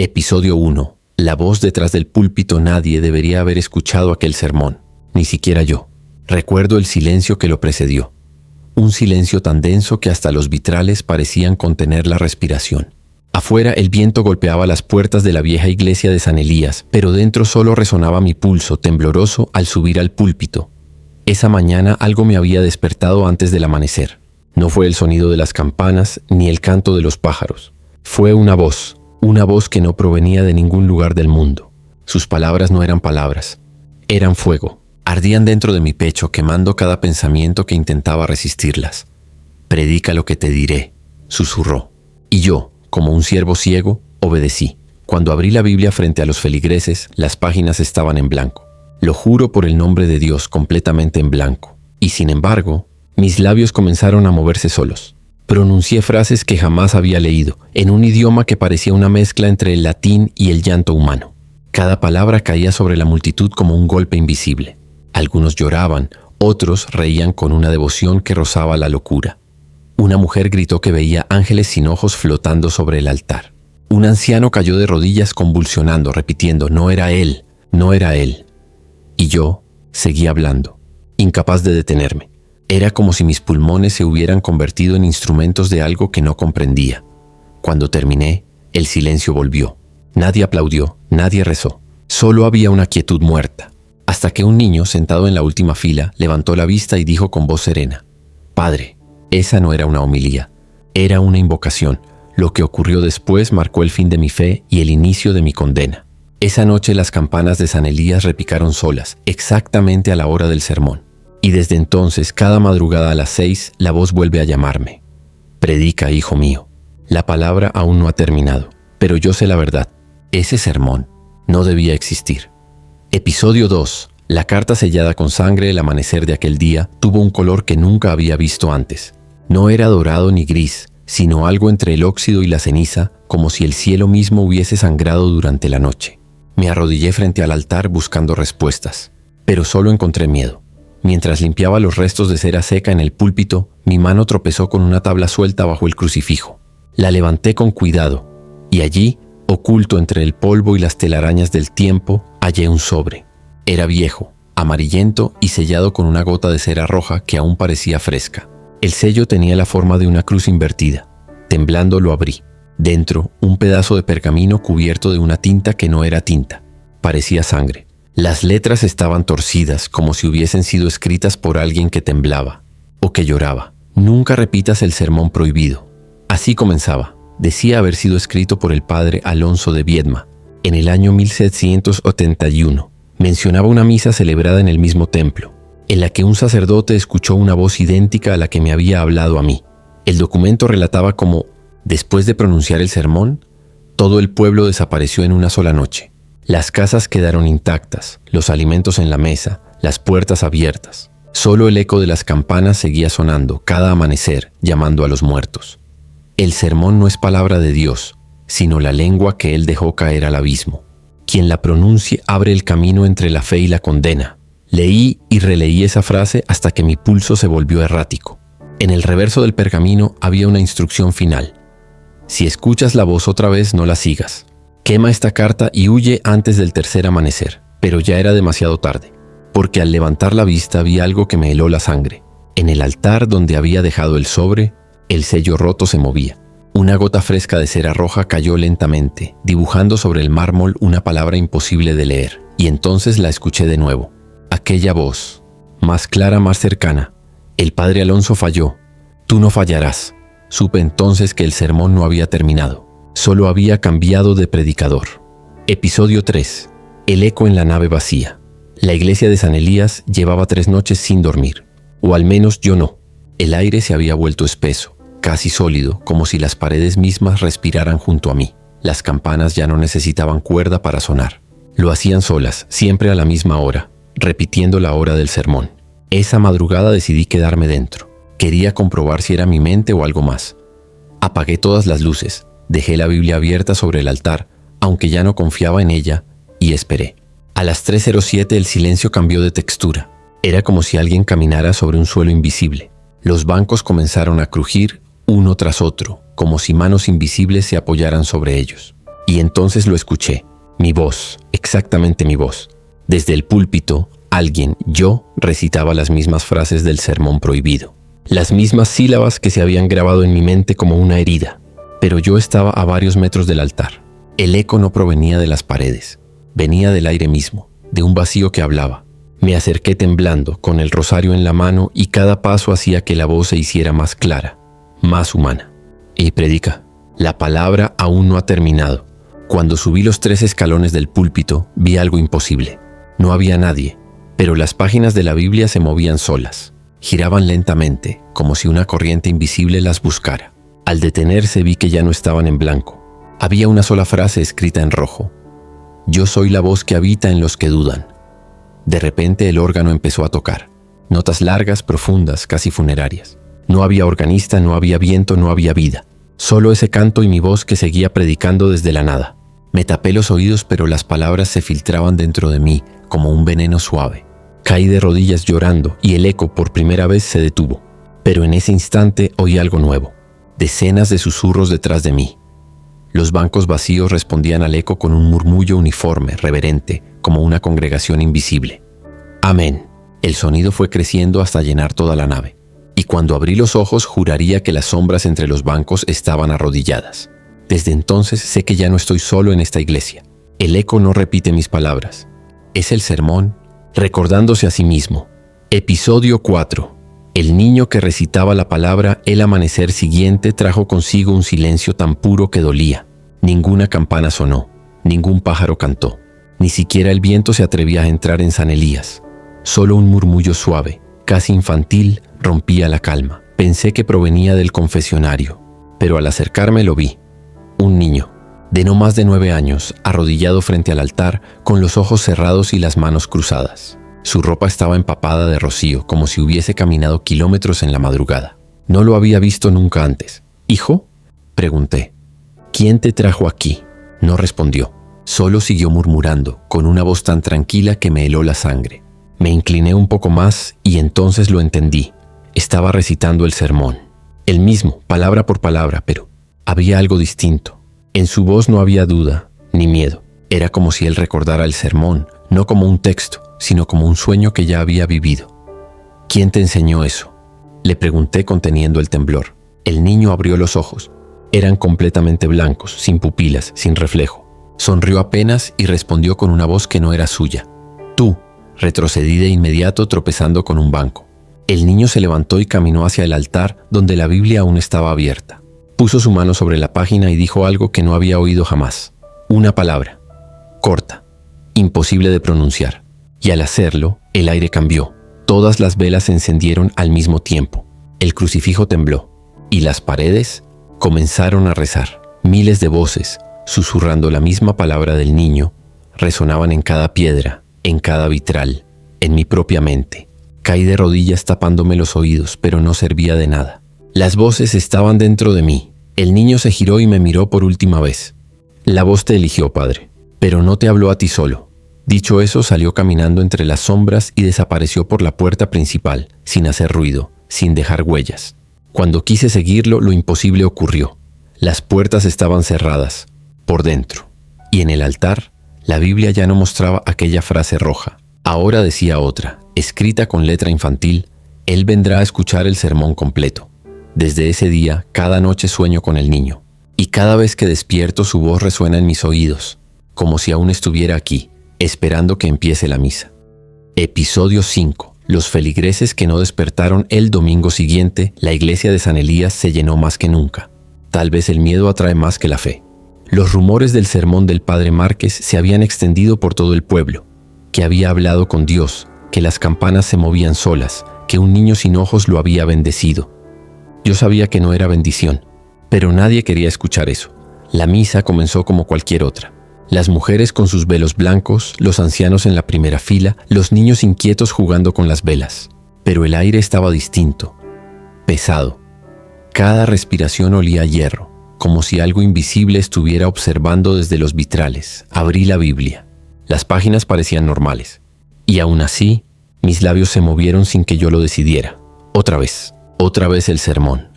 Episodio 1. La voz detrás del púlpito. Nadie debería haber escuchado aquel sermón, ni siquiera yo. Recuerdo el silencio que lo precedió. Un silencio tan denso que hasta los vitrales parecían contener la respiración. Afuera el viento golpeaba las puertas de la vieja iglesia de San Elías, pero dentro solo resonaba mi pulso tembloroso al subir al púlpito. Esa mañana algo me había despertado antes del amanecer. No fue el sonido de las campanas ni el canto de los pájaros. Fue una voz que no provenía de ningún lugar del mundo. Sus palabras no eran palabras, eran fuego. Ardían dentro de mi pecho, quemando cada pensamiento que intentaba resistirlas. «Predica lo que te diré», susurró. Y yo, como un ciervo ciego, obedecí. Cuando abrí la Biblia frente a los feligreses, las páginas estaban en blanco. Lo juro por el nombre de Dios, completamente en blanco. Y sin embargo, mis labios comenzaron a moverse solos. Pronuncié frases que jamás había leído, en un idioma que parecía una mezcla entre el latín y el llanto humano. Cada palabra caía sobre la multitud como un golpe invisible. Algunos lloraban, otros reían con una devoción que rozaba la locura. Una mujer gritó que veía ángeles sin ojos flotando sobre el altar. Un anciano cayó de rodillas convulsionando, repitiendo: «No era él, no era él». Y yo seguí hablando, incapaz de detenerme. Era como si mis pulmones se hubieran convertido en instrumentos de algo que no comprendía. Cuando terminé, el silencio volvió. Nadie aplaudió, nadie rezó. Solo había una quietud muerta. Hasta que un niño, sentado en la última fila, levantó la vista y dijo con voz serena: «Padre, esa no era una homilía, era una invocación. Lo que ocurrió después marcó el fin de mi fe y el inicio de mi condena». Esa noche las campanas de San Elías repicaron solas, exactamente a la hora del sermón. Y desde entonces, cada madrugada a las 6, la voz vuelve a llamarme. «Predica, hijo mío». La palabra aún no ha terminado, pero yo sé la verdad. Ese sermón no debía existir. Episodio 2. La carta sellada con sangre. El amanecer de aquel día tuvo un color que nunca había visto antes. No era dorado ni gris, sino algo entre el óxido y la ceniza, como si el cielo mismo hubiese sangrado durante la noche. Me arrodillé frente al altar buscando respuestas, pero solo encontré miedo. Mientras limpiaba los restos de cera seca en el púlpito, mi mano tropezó con una tabla suelta bajo el crucifijo. La levanté con cuidado, y allí, oculto entre el polvo y las telarañas del tiempo, hallé un sobre. Era viejo, amarillento y sellado con una gota de cera roja que aún parecía fresca. El sello tenía la forma de una cruz invertida. Temblando lo abrí. Dentro, un pedazo de pergamino cubierto de una tinta que no era tinta. Parecía sangre. Las letras estaban torcidas, como si hubiesen sido escritas por alguien que temblaba o que lloraba. «Nunca repitas el sermón prohibido». Así comenzaba. Decía haber sido escrito por el padre Alonso de Viedma en el año 1781. Mencionaba una misa celebrada en el mismo templo, en la que un sacerdote escuchó una voz idéntica a la que me había hablado a mí. El documento relataba cómo, después de pronunciar el sermón, todo el pueblo desapareció en una sola noche. Las casas quedaron intactas, los alimentos en la mesa, las puertas abiertas. Solo el eco de las campanas seguía sonando cada amanecer, llamando a los muertos. El sermón no es palabra de Dios, sino la lengua que Él dejó caer al abismo. Quien la pronuncie abre el camino entre la fe y la condena. Leí y releí esa frase hasta que mi pulso se volvió errático. En el reverso del pergamino había una instrucción final. Si escuchas la voz otra vez, no la sigas. Quema esta carta y huye antes del tercer amanecer. Pero ya era demasiado tarde, porque al levantar la vista vi algo que me heló la sangre. En el altar donde había dejado el sobre, el sello roto se movía. Una gota fresca de cera roja cayó lentamente, dibujando sobre el mármol una palabra imposible de leer. Y entonces la escuché de nuevo. Aquella voz, más clara, más cercana. «El padre Alonso falló. Tú no fallarás». Supe entonces que el sermón no había terminado. Solo había cambiado de predicador. Episodio 3. El eco en la nave vacía. La iglesia de San Elías llevaba 3 noches sin dormir. O al menos yo no. El aire se había vuelto espeso, casi sólido, como si las paredes mismas respiraran junto a mí. Las campanas ya no necesitaban cuerda para sonar. Lo hacían solas, siempre a la misma hora, repitiendo la hora del sermón. Esa madrugada decidí quedarme dentro. Quería comprobar si era mi mente o algo más. Apagué todas las luces. Dejé la Biblia abierta sobre el altar, aunque ya no confiaba en ella, y esperé. A las 3:07 el silencio cambió de textura. Era como si alguien caminara sobre un suelo invisible. Los bancos comenzaron a crujir uno tras otro, como si manos invisibles se apoyaran sobre ellos. Y entonces lo escuché. Mi voz, exactamente mi voz. Desde el púlpito, yo, recitaba las mismas frases del sermón prohibido. Las mismas sílabas que se habían grabado en mi mente como una herida. Pero yo estaba a varios metros del altar. El eco no provenía de las paredes. Venía del aire mismo, de un vacío que hablaba. Me acerqué temblando, con el rosario en la mano, y cada paso hacía que la voz se hiciera más clara, más humana. Y predica. La palabra aún no ha terminado. Cuando subí los 3 escalones del púlpito, vi algo imposible. No había nadie, pero las páginas de la Biblia se movían solas. Giraban lentamente, como si una corriente invisible las buscara. Al detenerse vi que ya no estaban en blanco. Había una sola frase escrita en rojo. Yo soy la voz que habita en los que dudan. De repente el órgano empezó a tocar. Notas largas, profundas, casi funerarias. No había organista, no había viento, no había vida. Solo ese canto y mi voz que seguía predicando desde la nada. Me tapé los oídos, pero las palabras se filtraban dentro de mí como un veneno suave. Caí de rodillas llorando y el eco por primera vez se detuvo. Pero en ese instante oí algo nuevo. Decenas de susurros detrás de mí. Los bancos vacíos respondían al eco con un murmullo uniforme, reverente, como una congregación invisible. Amén. El sonido fue creciendo hasta llenar toda la nave. Y cuando abrí los ojos juraría que las sombras entre los bancos estaban arrodilladas. Desde entonces sé que ya no estoy solo en esta iglesia. El eco no repite mis palabras. Es el sermón, recordándose a sí mismo. Episodio 4. El niño que recitaba la palabra el amanecer siguiente trajo consigo un silencio tan puro que dolía. Ninguna campana sonó, ningún pájaro cantó. Ni siquiera el viento se atrevía a entrar en San Elías. Solo un murmullo suave, casi infantil, rompía la calma. Pensé que provenía del confesionario, pero al acercarme lo vi. Un niño, de no más de 9 años, arrodillado frente al altar, con los ojos cerrados y las manos cruzadas. Su ropa estaba empapada de rocío, como si hubiese caminado kilómetros en la madrugada. No lo había visto nunca antes. «¿Hijo?», pregunté. «¿Quién te trajo aquí?». No respondió. Solo siguió murmurando, con una voz tan tranquila que me heló la sangre. Me incliné un poco más y entonces lo entendí. Estaba recitando el sermón. El mismo, palabra por palabra, pero había algo distinto. En su voz no había duda, ni miedo. Era como si él recordara el sermón, no como un texto, sino como un sueño que ya había vivido. «¿Quién te enseñó eso?», le pregunté conteniendo el temblor. El niño abrió los ojos. Eran completamente blancos, sin pupilas, sin reflejo. Sonrió apenas y respondió con una voz que no era suya. «Tú». Retrocedí de inmediato tropezando con un banco. El niño se levantó y caminó hacia el altar donde la Biblia aún estaba abierta. Puso su mano sobre la página y dijo algo que no había oído jamás. Una palabra, corta, imposible de pronunciar. Y al hacerlo, el aire cambió. Todas las velas se encendieron al mismo tiempo. El crucifijo tembló y las paredes comenzaron a rezar. Miles de voces, susurrando la misma palabra del niño, resonaban en cada piedra, en cada vitral, en mi propia mente. Caí de rodillas tapándome los oídos, pero no servía de nada. Las voces estaban dentro de mí. El niño se giró y me miró por última vez. «La voz te eligió, padre, pero no te habló a ti solo». Dicho eso, salió caminando entre las sombras y desapareció por la puerta principal, sin hacer ruido, sin dejar huellas. Cuando quise seguirlo, lo imposible ocurrió. Las puertas estaban cerradas, por dentro. Y en el altar, la Biblia ya no mostraba aquella frase roja. Ahora decía otra, escrita con letra infantil: «Él vendrá a escuchar el sermón completo». Desde ese día, cada noche sueño con el niño. Y cada vez que despierto, su voz resuena en mis oídos, como si aún estuviera aquí, esperando que empiece la misa. Episodio 5. Los feligreses que no despertaron el domingo siguiente, la iglesia de San Elías se llenó más que nunca. Tal vez el miedo atrae más que la fe. Los rumores del sermón del padre Márquez se habían extendido por todo el pueblo, que había hablado con Dios, que las campanas se movían solas, que un niño sin ojos lo había bendecido. Yo sabía que no era bendición, pero nadie quería escuchar eso. La misa comenzó como cualquier otra. Las mujeres con sus velos blancos, los ancianos en la primera fila, los niños inquietos jugando con las velas. Pero el aire estaba distinto, pesado. Cada respiración olía a hierro, como si algo invisible estuviera observando desde los vitrales. Abrí la Biblia. Las páginas parecían normales. Y aún así, mis labios se movieron sin que yo lo decidiera. Otra vez el sermón.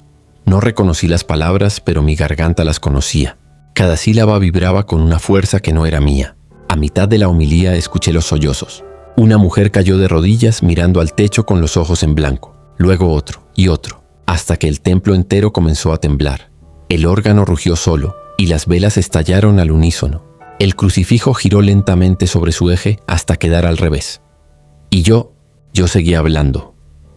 No reconocí las palabras, pero mi garganta las conocía. Cada sílaba vibraba con una fuerza que no era mía. A mitad de la homilía escuché los sollozos. Una mujer cayó de rodillas mirando al techo con los ojos en blanco. Luego otro y otro, hasta que el templo entero comenzó a temblar. El órgano rugió solo y las velas estallaron al unísono. El crucifijo giró lentamente sobre su eje hasta quedar al revés. Y yo seguía hablando.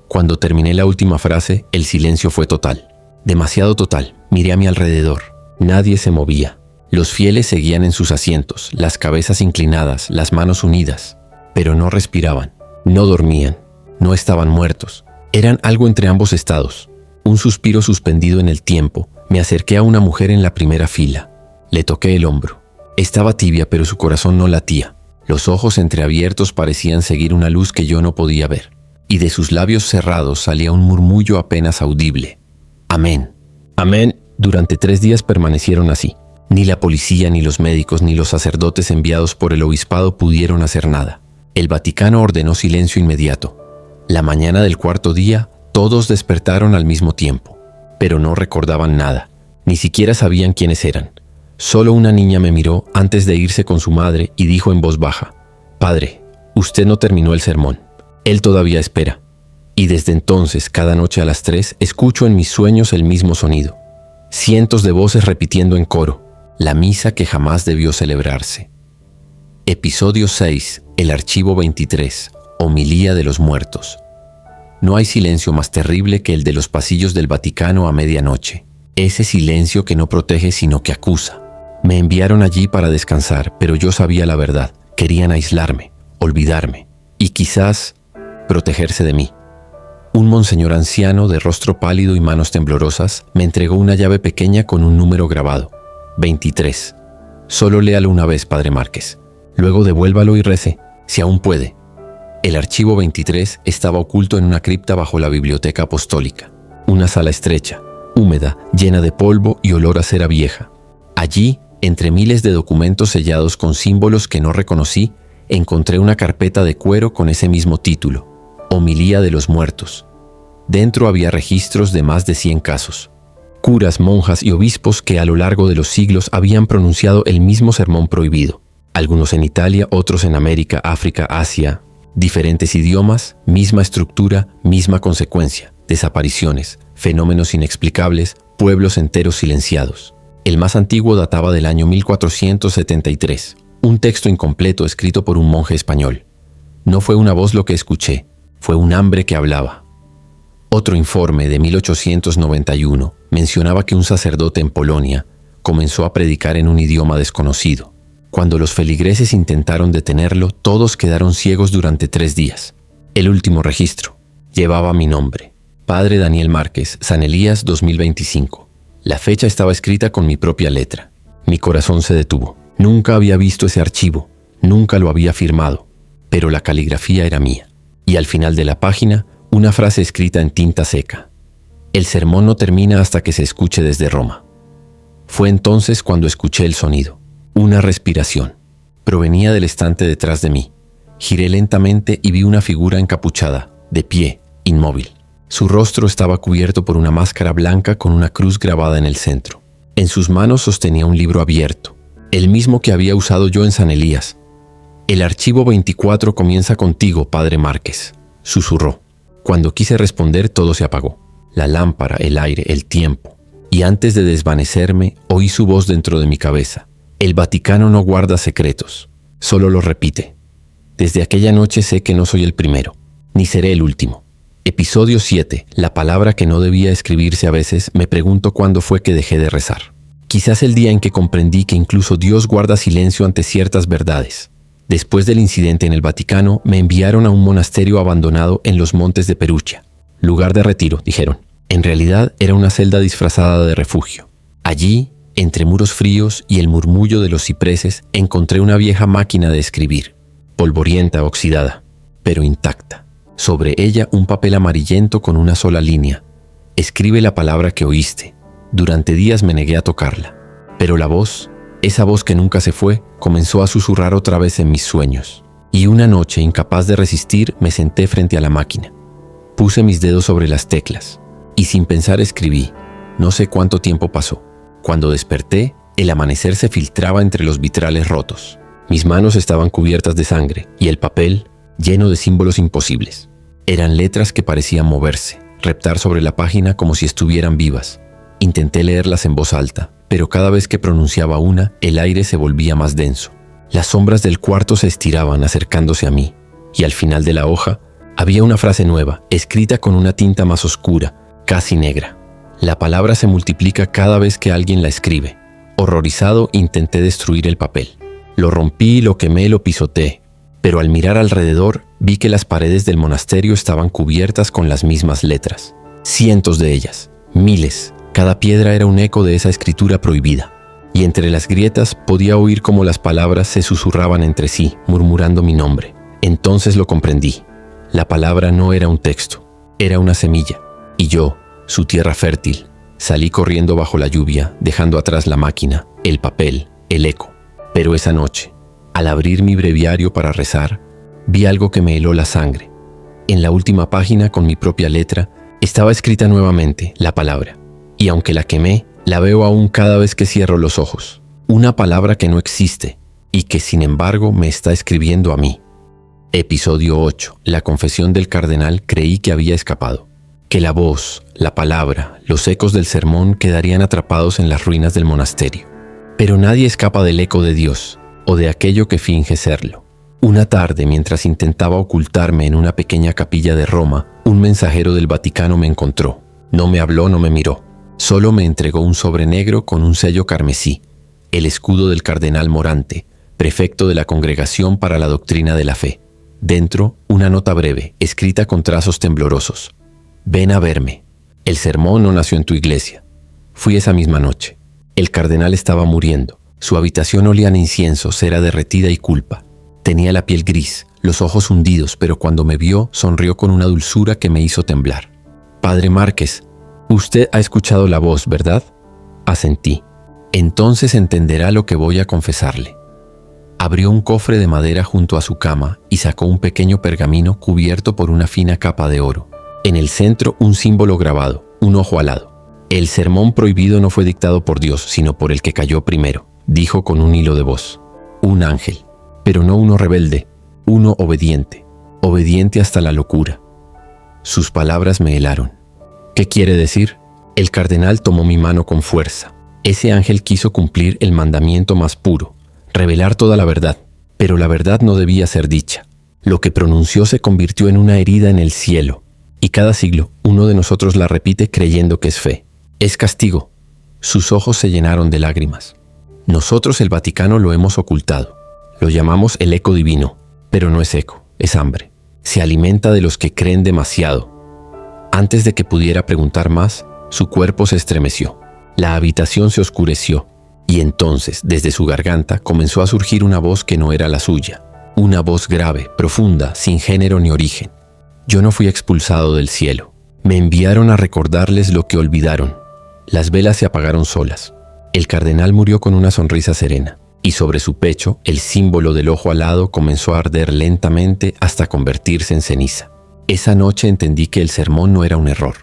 Cuando terminé la última frase, el silencio fue total. Demasiado total. Miré a mi alrededor. Nadie se movía. Los fieles seguían en sus asientos, las cabezas inclinadas, las manos unidas. Pero no respiraban, no dormían, no estaban muertos. Eran algo entre ambos estados. Un suspiro suspendido en el tiempo. Me acerqué a una mujer en la primera fila. Le toqué el hombro. Estaba tibia, pero su corazón no latía. Los ojos entreabiertos parecían seguir una luz que yo no podía ver. Y de sus labios cerrados salía un murmullo apenas audible. Amén. Amén. Durante 3 días permanecieron así. Ni la policía, ni los médicos, ni los sacerdotes enviados por el obispado pudieron hacer nada. El Vaticano ordenó silencio inmediato. La mañana del 4.º día, todos despertaron al mismo tiempo, pero no recordaban nada, ni siquiera sabían quiénes eran. Solo una niña me miró antes de irse con su madre y dijo en voz baja: «Padre, usted no terminó el sermón. Él todavía espera». Y desde entonces, cada noche a las 3, escucho en mis sueños el mismo sonido. Cientos de voces repitiendo en coro, la misa que jamás debió celebrarse. Episodio 6. El archivo 23. Homilía de los muertos. No hay silencio más terrible que el de los pasillos del Vaticano a medianoche. Ese silencio que no protege sino que acusa. Me enviaron allí para descansar, pero yo sabía la verdad. Querían aislarme, olvidarme y quizás protegerse de mí. Un monseñor anciano de rostro pálido y manos temblorosas me entregó una llave pequeña con un número grabado: 23. Solo léalo una vez, padre Márquez. Luego devuélvalo y rece, si aún puede. El archivo 23 estaba oculto en una cripta bajo la biblioteca apostólica. Una sala estrecha, húmeda, llena de polvo y olor a cera vieja. Allí, entre miles de documentos sellados con símbolos que no reconocí, encontré una carpeta de cuero con ese mismo título: Homilía de los muertos. Dentro había registros de más de 100 casos. Curas, monjas y obispos que a lo largo de los siglos habían pronunciado el mismo sermón prohibido. Algunos en Italia, otros en América, África, Asia. Diferentes idiomas, misma estructura, misma consecuencia. Desapariciones, fenómenos inexplicables, pueblos enteros silenciados. El más antiguo databa del año 1473. Un texto incompleto escrito por un monje español. No fue una voz lo que escuché, fue un hambre que hablaba. Otro informe de 1891 mencionaba que un sacerdote en Polonia comenzó a predicar en un idioma desconocido. Cuando los feligreses intentaron detenerlo, todos quedaron ciegos durante 3 días. El último registro llevaba mi nombre: Padre Daniel Márquez, San Elías 2025. La fecha estaba escrita con mi propia letra. Mi corazón se detuvo. Nunca había visto ese archivo, nunca lo había firmado, pero la caligrafía era mía. Y al final de la página, una frase escrita en tinta seca: el sermón no termina hasta que se escuche desde Roma. Fue entonces cuando escuché el sonido. Una respiración. Provenía del estante detrás de mí. Giré lentamente y vi una figura encapuchada, de pie, inmóvil. Su rostro estaba cubierto por una máscara blanca con una cruz grabada en el centro. En sus manos sostenía un libro abierto, el mismo que había usado yo en San Elías. «El archivo 24 comienza contigo, padre Márquez», susurró. Cuando quise responder, todo se apagó. La lámpara, el aire, el tiempo. Y antes de desvanecerme, oí su voz dentro de mi cabeza. El Vaticano no guarda secretos, solo los repite. Desde aquella noche sé que no soy el primero, ni seré el último. Episodio 7. La palabra que no debía escribirse a veces. Me pregunto cuándo fue que dejé de rezar. Quizás el día en que comprendí que incluso Dios guarda silencio ante ciertas verdades. Después del incidente en el Vaticano, me enviaron a un monasterio abandonado en los montes de Perugia. Lugar de retiro, dijeron. En realidad era una celda disfrazada de refugio. Allí, entre muros fríos y el murmullo de los cipreses, encontré una vieja máquina de escribir, polvorienta, oxidada, pero intacta. Sobre ella un papel amarillento con una sola línea. Escribe la palabra que oíste. Durante días me negué a tocarla, pero la voz, esa voz que nunca se fue, comenzó a susurrar otra vez en mis sueños. Y una noche, incapaz de resistir, me senté frente a la máquina. Puse mis dedos sobre las teclas y sin pensar escribí. No sé cuánto tiempo pasó. Cuando desperté, El amanecer se filtraba entre los vitrales rotos. Mis manos estaban cubiertas de sangre y el papel lleno de símbolos imposibles. Eran letras que parecían moverse, reptar sobre la página como si estuvieran vivas. Intenté leerlas en voz alta, pero cada vez que pronunciaba una, el aire se volvía más denso. Las sombras del cuarto se estiraban acercándose a mí, y al final de la hoja había una frase nueva, escrita con una tinta más oscura, casi negra. La palabra se multiplica cada vez que alguien la escribe. Horrorizado, intenté destruir el papel. Lo rompí, lo quemé, lo pisoteé. Pero al mirar alrededor, vi que las paredes del monasterio estaban cubiertas con las mismas letras. Cientos de ellas, miles. Cada piedra era un eco de esa escritura prohibida. Y entre las grietas podía oír cómo las palabras se susurraban entre sí, murmurando mi nombre. Entonces lo comprendí. La palabra no era un texto, era una semilla. Y yo, su tierra fértil, salí corriendo bajo la lluvia, dejando atrás la máquina, el papel, el eco. Pero esa noche, al abrir mi breviario para rezar, vi algo que me heló la sangre. En la última página, con mi propia letra, estaba escrita nuevamente la palabra. Y aunque la quemé, la veo aún cada vez que cierro los ojos. Una palabra que no existe y que sin embargo me está escribiendo a mí. Episodio 8. La confesión del cardenal. Creí que había escapado. Que la voz, la palabra, los ecos del sermón quedarían atrapados en las ruinas del monasterio. Pero nadie escapa del eco de Dios o de aquello que finge serlo. Una tarde, mientras intentaba ocultarme en una pequeña capilla de Roma, un mensajero del Vaticano me encontró. No me habló, no me miró. Solo me entregó un sobre negro con un sello carmesí, el escudo del cardenal Morante, prefecto de la Congregación para la Doctrina de la Fe. Dentro, una nota breve, escrita con trazos temblorosos. Ven a verme. El sermón no nació en tu iglesia. Fui esa misma noche. El cardenal estaba muriendo. Su habitación olía a incienso, cera derretida y culpa. Tenía la piel gris, los ojos hundidos, pero cuando me vio, sonrió con una dulzura que me hizo temblar. Padre Márquez, usted ha escuchado la voz, ¿verdad? Asentí. Entonces entenderá lo que voy a confesarle. Abrió un cofre de madera junto a su cama y sacó un pequeño pergamino cubierto por una fina capa de oro. En el centro, un símbolo grabado, un ojo alado. El sermón prohibido no fue dictado por Dios, sino por el que cayó primero, dijo con un hilo de voz. Un ángel, pero no uno rebelde, uno obediente, obediente hasta la locura. Sus palabras me helaron. ¿Qué quiere decir? El cardenal tomó mi mano con fuerza. Ese ángel quiso cumplir el mandamiento más puro, revelar toda la verdad, pero la verdad no debía ser dicha. Lo que pronunció se convirtió en una herida en el cielo, y cada siglo uno de nosotros la repite creyendo que es fe. Es castigo. Sus ojos se llenaron de lágrimas. Nosotros, el Vaticano, lo hemos ocultado. Lo llamamos el eco divino, pero no es eco, es hambre. Se alimenta de los que creen demasiado. Antes de que pudiera preguntar más, su cuerpo se estremeció. La habitación se oscureció, y entonces, desde su garganta, comenzó a surgir una voz que no era la suya. Una voz grave, profunda, sin género ni origen. Yo no fui expulsado del cielo. Me enviaron a recordarles lo que olvidaron. Las velas se apagaron solas. El cardenal murió con una sonrisa serena, y sobre su pecho, el símbolo del ojo alado comenzó a arder lentamente hasta convertirse en ceniza. Esa noche entendí que el sermón no era un error,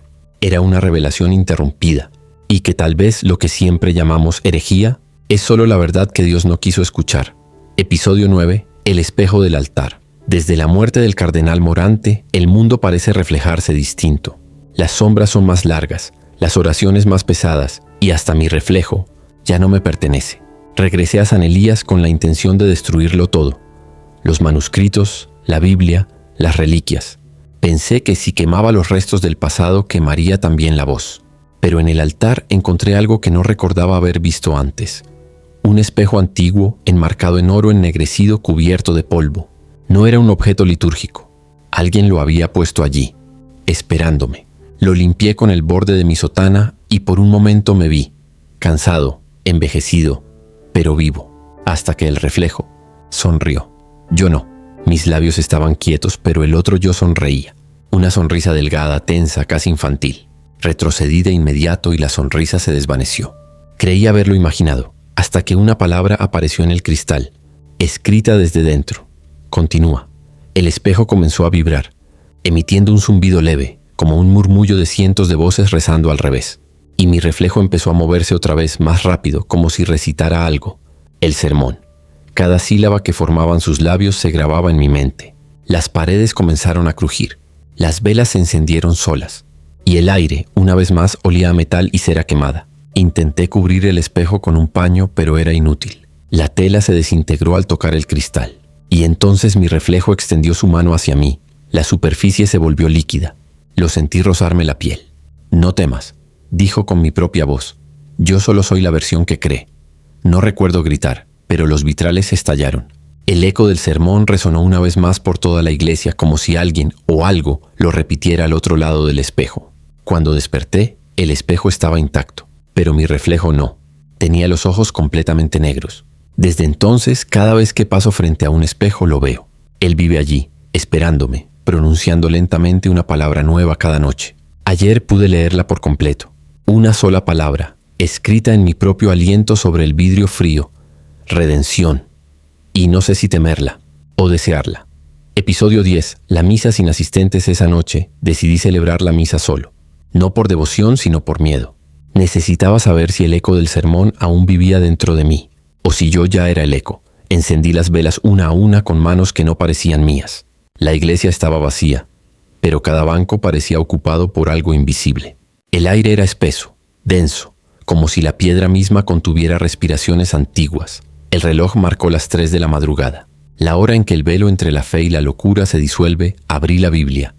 era una revelación interrumpida, y que tal vez lo que siempre llamamos herejía es solo la verdad que Dios no quiso escuchar. Episodio 9. El espejo del altar. Desde la muerte del cardenal Morante, el mundo parece reflejarse distinto. Las sombras son más largas, las oraciones más pesadas, y hasta mi reflejo ya no me pertenece. Regresé a San Elías con la intención de destruirlo todo. Los manuscritos, la Biblia, las reliquias. Pensé que si quemaba los restos del pasado, quemaría también la voz. Pero en el altar encontré algo que no recordaba haber visto antes. Un espejo antiguo, enmarcado en oro ennegrecido cubierto de polvo. No era un objeto litúrgico. Alguien lo había puesto allí, esperándome. Lo limpié con el borde de mi sotana y por un momento me vi, cansado, envejecido, pero vivo, hasta que el reflejo sonrió. Yo no. Mis labios estaban quietos, pero el otro yo sonreía. Una sonrisa delgada, tensa, casi infantil. Retrocedí de inmediato y la sonrisa se desvaneció. Creí haberlo imaginado, hasta que una palabra apareció en el cristal, escrita desde dentro. Continúa. El espejo comenzó a vibrar, emitiendo un zumbido leve, como un murmullo de cientos de voces rezando al revés. y mi reflejo empezó a moverse otra vez más rápido, como si recitara algo. El sermón. Cada sílaba que formaban sus labios se grababa en mi mente. Las paredes comenzaron a crujir. Las velas se encendieron solas. Y el aire, una vez más, olía a metal y cera quemada. Intenté cubrir el espejo con un paño, pero era inútil. La tela se desintegró al tocar el cristal. Y entonces mi reflejo extendió su mano hacia mí. La superficie se volvió líquida. Lo sentí rozarme la piel. «No temas», dijo con mi propia voz. «Yo solo soy la versión que cree». No recuerdo gritar, pero los vitrales estallaron. El eco del sermón resonó una vez más por toda la iglesia, como si alguien o algo lo repitiera al otro lado del espejo. Cuando desperté, el espejo estaba intacto, pero mi reflejo no. Tenía los ojos completamente negros. Desde entonces, cada vez que paso frente a un espejo lo veo. Él vive allí, esperándome, pronunciando lentamente una palabra nueva cada noche. Ayer pude leerla por completo. Una sola palabra, escrita en mi propio aliento sobre el vidrio frío. Redención. Y no sé si temerla o desearla. Episodio 10. La misa sin asistentes esa noche. Decidí celebrar la misa solo. No por devoción, sino por miedo. Necesitaba saber si el eco del sermón aún vivía dentro de mí, o si yo ya era el eco. Encendí las velas una a una con manos que no parecían mías. La iglesia estaba vacía, pero cada banco parecía ocupado por algo invisible. El aire era espeso, denso, como si la piedra misma contuviera respiraciones antiguas. El reloj marcó las 3 de la madrugada. La hora en que el velo entre la fe y la locura se disuelve, abrí la Biblia,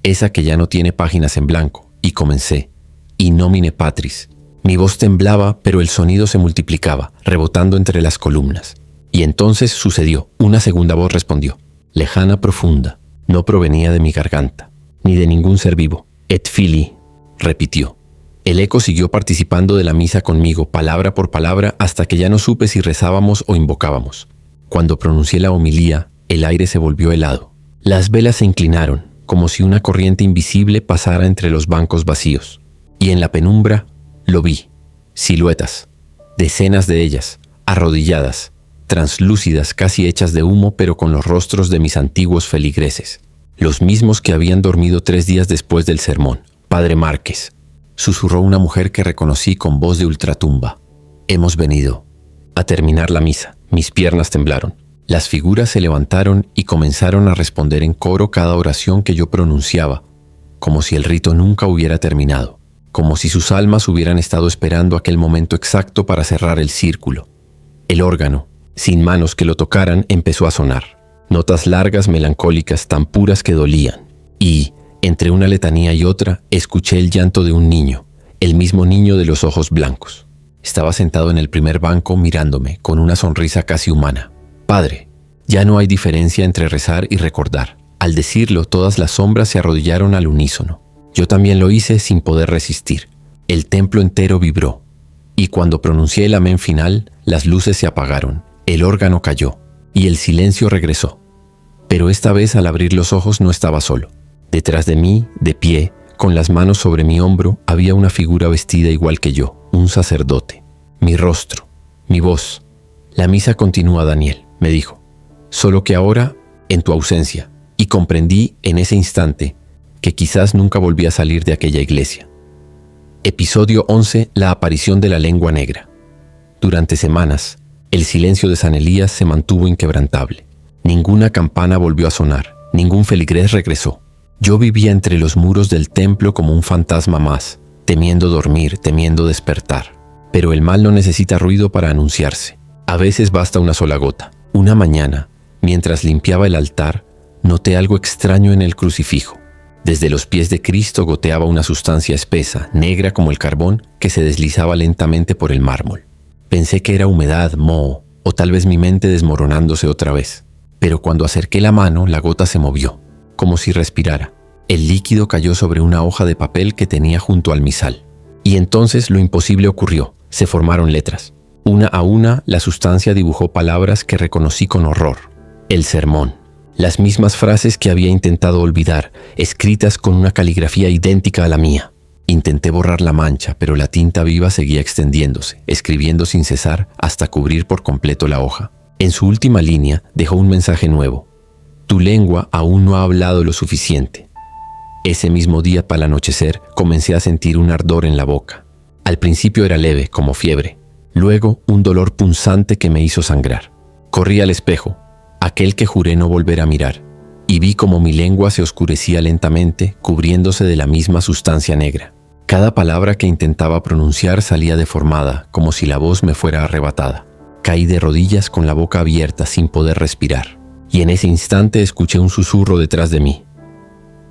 esa que ya no tiene páginas en blanco, y comencé. In nomine Patris. Mi voz temblaba, pero el sonido se multiplicaba, rebotando entre las columnas. Y entonces sucedió. Una segunda voz respondió. Lejana, profunda. No provenía de mi garganta, ni de ningún ser vivo. Et fili, repitió. El eco siguió participando de la misa conmigo, palabra por palabra, hasta que ya no supe si rezábamos o invocábamos. Cuando pronuncié la homilía, el aire se volvió helado. Las velas se inclinaron, como si una corriente invisible pasara entre los bancos vacíos. Y en la penumbra, lo vi. Siluetas. Decenas de ellas, arrodilladas, translúcidas, casi hechas de humo, pero con los rostros de mis antiguos feligreses. Los mismos que habían dormido 3 días después del sermón. Padre Márquez. Susurró una mujer que reconocí con voz de ultratumba. Hemos venido a terminar la misa. Mis piernas temblaron. Las figuras se levantaron y comenzaron a responder en coro cada oración que yo pronunciaba, como si el rito nunca hubiera terminado, como si sus almas hubieran estado esperando aquel momento exacto para cerrar el círculo. El órgano, sin manos que lo tocaran, empezó a sonar. Notas largas, melancólicas, tan puras que dolían. Y, entre una letanía y otra, escuché el llanto de un niño, el mismo niño de los ojos blancos. Estaba sentado en el primer banco mirándome, con una sonrisa casi humana. Padre, ya no hay diferencia entre rezar y recordar. Al decirlo, todas las sombras se arrodillaron al unísono. Yo también lo hice sin poder resistir. El templo entero vibró. Y cuando pronuncié el amén final, las luces se apagaron, el órgano cayó, y el silencio regresó. Pero esta vez, al abrir los ojos, no estaba solo. Detrás de mí, de pie, con las manos sobre mi hombro, había una figura vestida igual que yo, un sacerdote. Mi rostro, mi voz. La misa continúa, Daniel, me dijo. Solo que ahora, en tu ausencia. Y comprendí en ese instante que quizás nunca volví a salir de aquella iglesia. Episodio 11. La aparición de la lengua negra. Durante semanas, el silencio de San Elías se mantuvo inquebrantable. Ninguna campana volvió a sonar, ningún feligrés regresó. Yo vivía entre los muros del templo como un fantasma más, temiendo dormir, temiendo despertar. Pero el mal no necesita ruido para anunciarse. A veces basta una sola gota. Una mañana, mientras limpiaba el altar, noté algo extraño en el crucifijo. Desde los pies de Cristo goteaba una sustancia espesa, negra como el carbón, que se deslizaba lentamente por el mármol. Pensé que era humedad, moho, o tal vez mi mente desmoronándose otra vez. Pero cuando acerqué la mano, la gota se movió, como si respirara. El líquido cayó sobre una hoja de papel que tenía junto al misal. Y entonces lo imposible ocurrió. Se formaron letras. Una a una, la sustancia dibujó palabras que reconocí con horror. El sermón. Las mismas frases que había intentado olvidar, escritas con una caligrafía idéntica a la mía. Intenté borrar la mancha, pero la tinta viva seguía extendiéndose, escribiendo sin cesar hasta cubrir por completo la hoja. En su última línea dejó un mensaje nuevo. Tu lengua aún no ha hablado lo suficiente. Ese mismo día, para el anochecer, comencé a sentir un ardor en la boca. Al principio era leve, como fiebre. Luego, un dolor punzante que me hizo sangrar. Corrí al espejo, aquel que juré no volver a mirar, y vi como mi lengua se oscurecía lentamente, cubriéndose de la misma sustancia negra. Cada palabra que intentaba pronunciar salía deformada, como si la voz me fuera arrebatada. Caí de rodillas con la boca abierta sin poder respirar, y en ese instante escuché un susurro detrás de mí.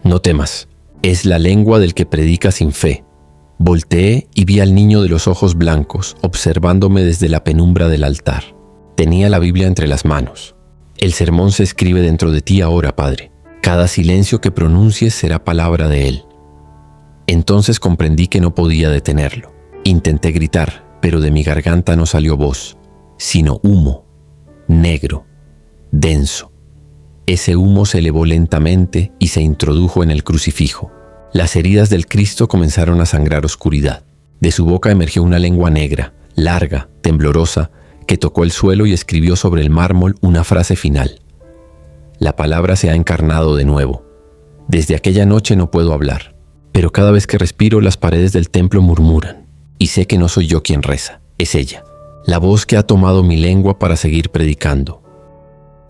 «No temas, es la lengua del que predica sin fe». Volteé y vi al niño de los ojos blancos, observándome desde la penumbra del altar. Tenía la Biblia entre las manos. «El sermón se escribe dentro de ti ahora, Padre. Cada silencio que pronuncies será palabra de él». Entonces comprendí que no podía detenerlo. Intenté gritar, pero de mi garganta no salió voz, sino humo, negro, denso. Ese humo se elevó lentamente y se introdujo en el crucifijo. Las heridas del Cristo comenzaron a sangrar oscuridad. De su boca emergió una lengua negra, larga, temblorosa, que tocó el suelo y escribió sobre el mármol una frase final. La palabra se ha encarnado de nuevo. Desde aquella noche no puedo hablar, pero cada vez que respiro las paredes del templo murmuran, y sé que no soy yo quien reza, es ella, la voz que ha tomado mi lengua para seguir predicando.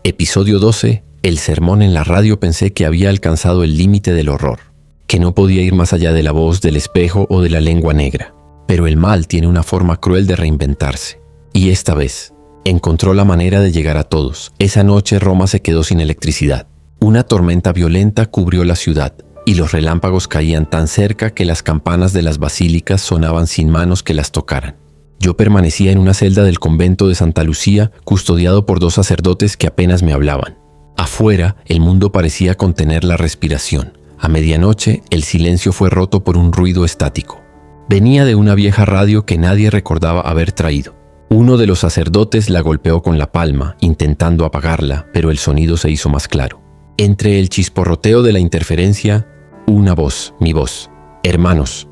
Episodio 12. El sermón en la radio. Pensé que había alcanzado el límite del horror, que no podía ir más allá de la voz, del espejo o de la lengua negra. Pero el mal tiene una forma cruel de reinventarse. Y esta vez, encontró la manera de llegar a todos. Esa noche Roma se quedó sin electricidad. Una tormenta violenta cubrió la ciudad, y los relámpagos caían tan cerca que las campanas de las basílicas sonaban sin manos que las tocaran. Yo permanecía en una celda del convento de Santa Lucía, custodiado por 2 sacerdotes que apenas me hablaban. Afuera, el mundo parecía contener la respiración. A medianoche, el silencio fue roto por un ruido estático. Venía de una vieja radio que nadie recordaba haber traído. Uno de los sacerdotes la golpeó con la palma, intentando apagarla, pero el sonido se hizo más claro. Entre el chisporroteo de la interferencia, una voz, mi voz. «Hermanos,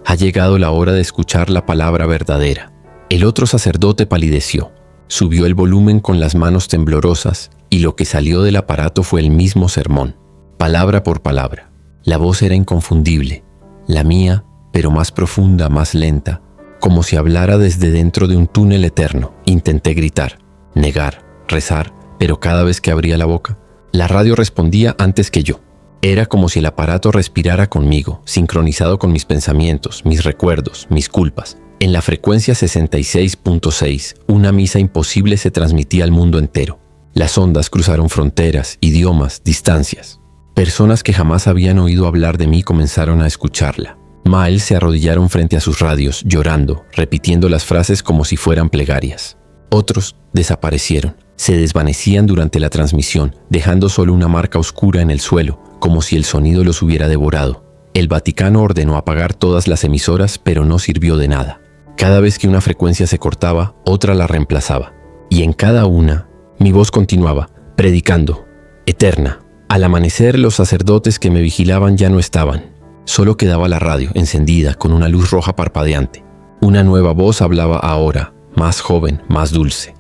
ha llegado la hora de escuchar la palabra verdadera». El otro sacerdote palideció, subió el volumen con las manos temblorosas y lo que salió del aparato fue el mismo sermón, palabra por palabra. La voz era inconfundible, la mía, pero más profunda, más lenta, como si hablara desde dentro de un túnel eterno. Intenté gritar, negar, rezar, pero cada vez que abría la boca, la radio respondía antes que yo. Era como si el aparato respirara conmigo, sincronizado con mis pensamientos, mis recuerdos, mis culpas. En la frecuencia 66.6, una misa imposible se transmitía al mundo entero. Las ondas cruzaron fronteras, idiomas, distancias. Personas que jamás habían oído hablar de mí comenzaron a escucharla. Miles se arrodillaron frente a sus radios, llorando, repitiendo las frases como si fueran plegarias. Otros desaparecieron, se desvanecían durante la transmisión, dejando solo una marca oscura en el suelo, como si el sonido los hubiera devorado. El Vaticano ordenó apagar todas las emisoras, pero no sirvió de nada. Cada vez que una frecuencia se cortaba, otra la reemplazaba. Y en cada una, mi voz continuaba, predicando, eterna. Al amanecer, los sacerdotes que me vigilaban ya no estaban. Solo quedaba la radio, encendida, con una luz roja parpadeante. Una nueva voz hablaba ahora, más joven, más dulce.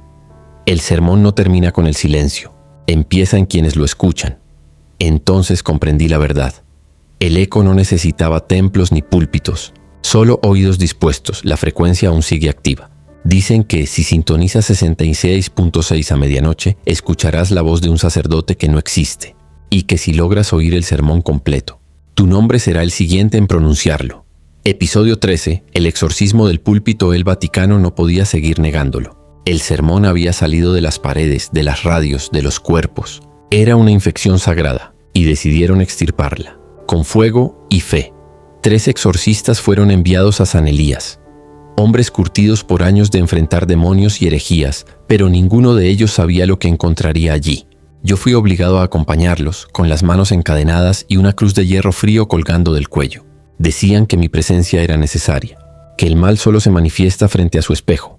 El sermón no termina con el silencio, empieza en quienes lo escuchan. Entonces comprendí la verdad. El eco no necesitaba templos ni púlpitos, solo oídos dispuestos. La frecuencia aún sigue activa. Dicen que si sintonizas 66.6 a medianoche, escucharás la voz de un sacerdote que no existe, y que si logras oír el sermón completo, tu nombre será el siguiente en pronunciarlo. Episodio 13. El exorcismo del púlpito. El Vaticano no podía seguir negándolo. El sermón había salido de las paredes, de las radios, de los cuerpos. Era una infección sagrada, y decidieron extirparla. Con fuego y fe. 3 exorcistas fueron enviados a San Elías, hombres curtidos por años de enfrentar demonios y herejías, pero ninguno de ellos sabía lo que encontraría allí. Yo fui obligado a acompañarlos, con las manos encadenadas y una cruz de hierro frío colgando del cuello. Decían que mi presencia era necesaria, que el mal solo se manifiesta frente a su espejo.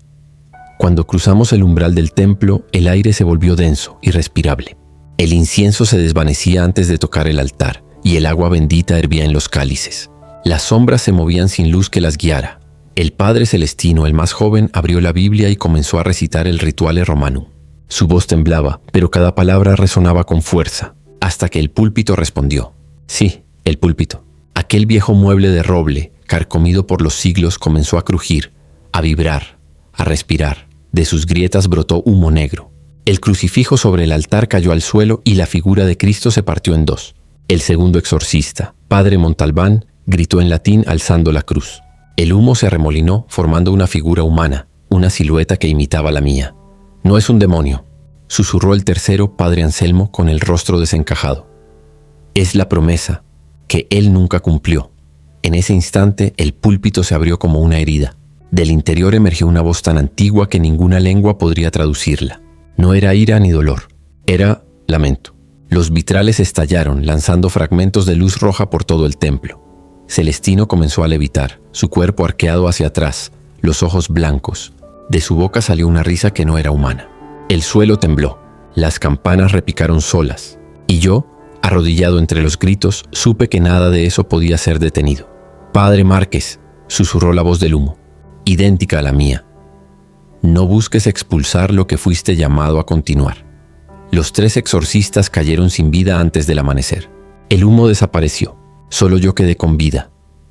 Cuando cruzamos el umbral del templo, el aire se volvió denso, irrespirable. El incienso se desvanecía antes de tocar el altar, y el agua bendita hervía en los cálices. Las sombras se movían sin luz que las guiara. El Padre Celestino, el más joven, abrió la Biblia y comenzó a recitar el Rituale Romanum. Su voz temblaba, pero cada palabra resonaba con fuerza, hasta que el púlpito respondió. Sí, el púlpito. Aquel viejo mueble de roble, carcomido por los siglos, comenzó a crujir, a vibrar, a respirar. De sus grietas brotó humo negro. El crucifijo sobre el altar cayó al suelo y la figura de Cristo se partió en dos. El segundo exorcista, Padre Montalbán, gritó en latín alzando la cruz. El humo se arremolinó formando una figura humana, una silueta que imitaba la mía. «No es un demonio», susurró el tercero, Padre Anselmo, con el rostro desencajado. «Es la promesa que él nunca cumplió». En ese instante el púlpito se abrió como una herida. Del interior emergió una voz tan antigua que ninguna lengua podría traducirla. No era ira ni dolor, era lamento. Los vitrales estallaron, lanzando fragmentos de luz roja por todo el templo. Celestino comenzó a levitar, su cuerpo arqueado hacia atrás, los ojos blancos. De su boca salió una risa que no era humana. El suelo tembló, las campanas repicaron solas, y yo, arrodillado entre los gritos, supe que nada de eso podía ser detenido. «Padre Márquez», susurró la voz del humo, idéntica a la mía. «No busques expulsar lo que fuiste llamado a continuar». Los 3 exorcistas cayeron sin vida antes del amanecer. El humo desapareció. Solo yo quedé con vida,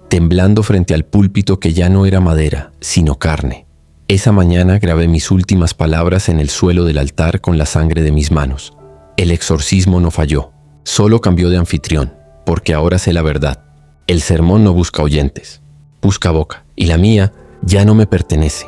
temblando frente al púlpito que ya no era madera, sino carne. Esa mañana grabé mis últimas palabras en el suelo del altar con la sangre de mis manos. El exorcismo no falló, solo cambió de anfitrión, porque ahora sé la verdad. El sermón no busca oyentes, busca boca, y la mía ya no me pertenece.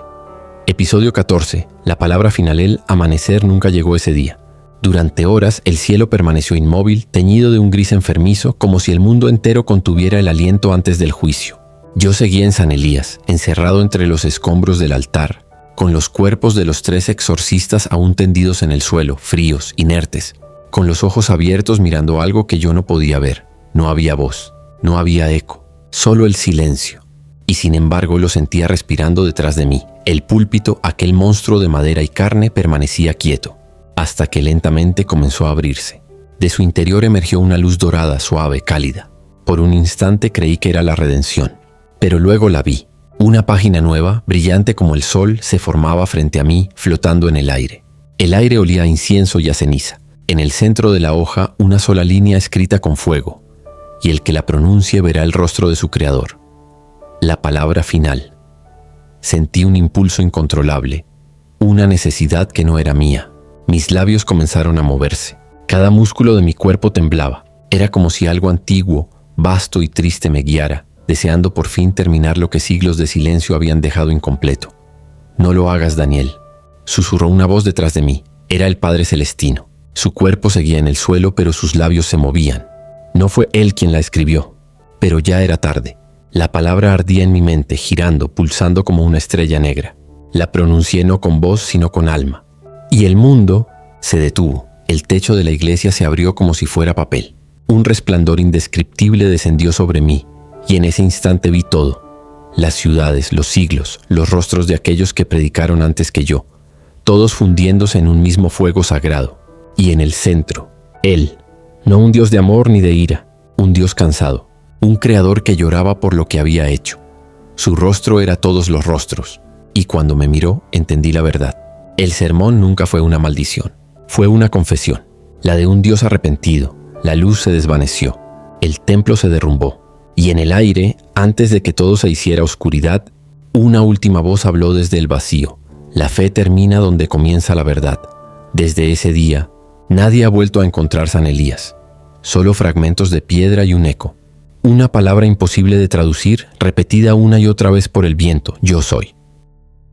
Episodio 14. La palabra final, el amanecer nunca llegó ese día. Durante horas el cielo permaneció inmóvil, teñido de un gris enfermizo, como si el mundo entero contuviera el aliento antes del juicio. Yo seguía en San Elías, encerrado entre los escombros del altar, con los cuerpos de los 3 exorcistas aún tendidos en el suelo, fríos, inertes, con los ojos abiertos mirando algo que yo no podía ver. No había voz, no había eco, solo el silencio. Y sin embargo lo sentía respirando detrás de mí. El púlpito, aquel monstruo de madera y carne, permanecía quieto, hasta que lentamente comenzó a abrirse. De su interior emergió una luz dorada, suave, cálida. Por un instante creí que era la redención, pero luego la vi. Una página nueva, brillante como el sol, se formaba frente a mí, flotando en el aire. El aire olía a incienso y a ceniza. En el centro de la hoja, una sola línea escrita con fuego, y el que la pronuncie verá el rostro de su creador. La palabra final. Sentí un impulso incontrolable, una necesidad que no era mía. Mis labios comenzaron a moverse. Cada músculo de mi cuerpo temblaba. Era como si algo antiguo, vasto y triste me guiara, deseando por fin terminar lo que siglos de silencio habían dejado incompleto. «No lo hagas, Daniel», susurró una voz detrás de mí. Era el Padre Celestino. Su cuerpo seguía en el suelo, pero sus labios se movían. No fue él quien la escribió, pero ya era tarde. La palabra ardía en mi mente, girando, pulsando como una estrella negra. La pronuncié no con voz, sino con alma. Y el mundo se detuvo. El techo de la iglesia se abrió como si fuera papel. Un resplandor indescriptible descendió sobre mí, y en ese instante vi todo. Las ciudades, los siglos, los rostros de aquellos que predicaron antes que yo, todos fundiéndose en un mismo fuego sagrado. Y en el centro, Él, no un Dios de amor ni de ira, un Dios cansado, un creador que lloraba por lo que había hecho. Su rostro era todos los rostros, y cuando me miró entendí la verdad. El sermón nunca fue una maldición, fue una confesión, la de un Dios arrepentido. La luz se desvaneció, el templo se derrumbó, y en el aire, antes de que todo se hiciera oscuridad, una última voz habló desde el vacío. La fe termina donde comienza la verdad. Desde ese día, nadie ha vuelto a encontrar San Elías, solo fragmentos de piedra y un eco. Una palabra imposible de traducir, repetida una y otra vez por el viento: yo soy.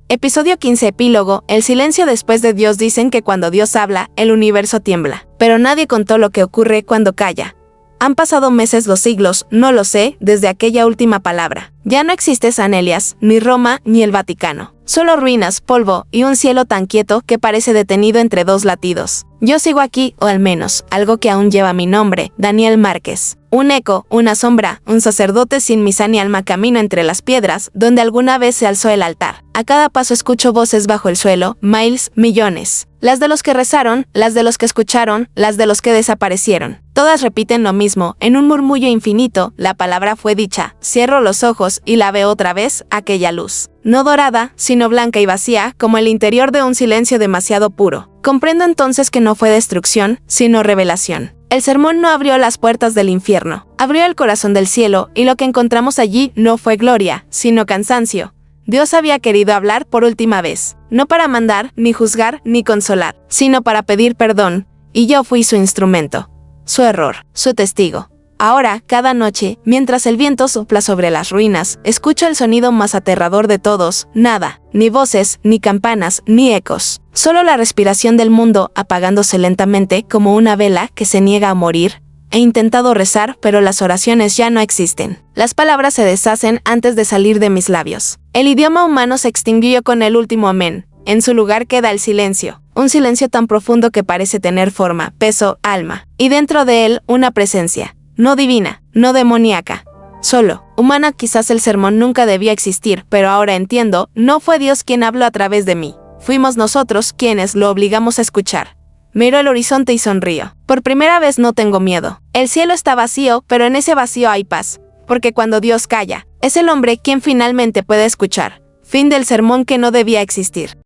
Episodio 15. Epílogo. El silencio después de Dios. Dicen que cuando Dios habla, el universo tiembla. Pero nadie contó lo que ocurre cuando calla. Han pasado meses, los siglos, no lo sé, desde aquella última palabra. Ya no existe San Elías, ni Roma, ni el Vaticano. Solo ruinas, polvo y un cielo tan quieto que parece detenido entre 2 latidos. Yo sigo aquí, o al menos, algo que aún lleva mi nombre, Daniel Márquez. Un eco, una sombra, un sacerdote sin misa ni alma, camino entre las piedras, donde alguna vez se alzó el altar. A cada paso escucho voces bajo el suelo, miles, millones. Las de los que rezaron, las de los que escucharon, las de los que desaparecieron. Todas repiten lo mismo, en un murmullo infinito, la palabra fue dicha. Cierro los ojos y la veo otra vez, aquella luz. No dorada, sino blanca y vacía, como el interior de un silencio demasiado puro. Comprendo entonces que no fue destrucción, sino revelación. El sermón no abrió las puertas del infierno, abrió el corazón del cielo, y lo que encontramos allí no fue gloria, sino cansancio. Dios había querido hablar por última vez, no para mandar, ni juzgar, ni consolar, sino para pedir perdón, y yo fui su instrumento, su error, su testigo. Ahora, cada noche, mientras el viento sopla sobre las ruinas, escucho el sonido más aterrador de todos: nada, ni voces, ni campanas, ni ecos. Solo la respiración del mundo apagándose lentamente como una vela que se niega a morir. He intentado rezar, pero las oraciones ya no existen. Las palabras se deshacen antes de salir de mis labios. El idioma humano se extinguió con el último amén. En su lugar queda el silencio. Un silencio tan profundo que parece tener forma, peso, alma. Y dentro de él, una presencia. No divina, no demoníaca, solo humana. Quizás el sermón nunca debía existir, pero ahora entiendo, no fue Dios quien habló a través de mí. Fuimos nosotros quienes lo obligamos a escuchar. Miro el horizonte y sonrío. Por primera vez no tengo miedo. El cielo está vacío, pero en ese vacío hay paz. Porque cuando Dios calla, es el hombre quien finalmente puede escuchar. Fin del sermón que no debía existir.